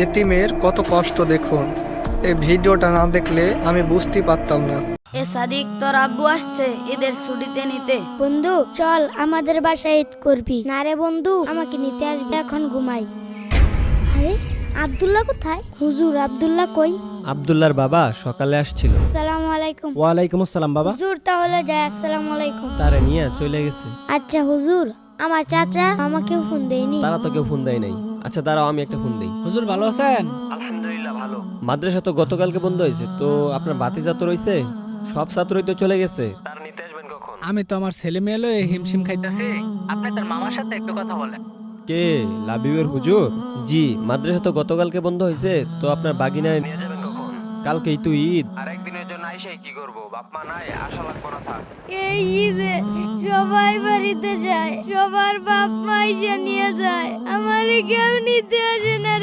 এতিমের কত কষ্ট দেখুন। এই ভিডিওটা না দেখলে আমি বুঝতে পারতাম না। এ সাদিক, তোর আব্বু আসছে ঈদের ছুটিতে নিতে। বন্ধু চল আমাদের বাসায় ঈদ করবি। না রে বন্ধু, আমাকে নিতে আসবে, এখন ঘুমাই। আরে আব্দুল্লাহ কোথায়? হুজুর আব্দুল্লাহ কই? আব্দুল্লাহর বাবা সকালে আসছিল। আসসালামু আলাইকুম। ওয়ালাইকুম আসসালাম বাবা। হুজুর তাহলে যাই, আসসালামু আলাইকুম। তারে নিয়ে চলে গেছে। আচ্ছা হুজুর, আমার চাচা আমাকে ফোন দেয়নি। তারা তো কেউ ফোন দেয় নাই। আচ্ছা দাঁড়াও, আমি একটা ফোন দেই। হুজুর ভালো আছেন? আলহামদুলিল্লাহ ভালো। মাদ্রাসা তো গতকালকে বন্ধ হয়েছে, তো আপনার ভাতিজা তো রইছে, সব ছাত্রই তো চলে গেছে। তার নিতে আসবেন কখন? আমি তো আমার ছেলে মেয়ে লয়ে হিমশিম খাইতেছি। আপনি তার মামার সাথে একটু কথা বলেন। কে? লাবিবের হুজুর? জি, মাদ্রাসা তো গতকালকে বন্ধ হয়েছে, তো আপনার বাগিনায় নিয়ে যাবেন কখন? কালকেই তো ঈদ। আর একদিনের জন্য আইসাই কি করব? বাপ মা নাই, আশা লাগবো না থাক। এই ঈদে সবাই বাড়িতে যায়, সবার বাপ মা এসে নিয়ে যায়, আমারে কেউ নিতে আসে না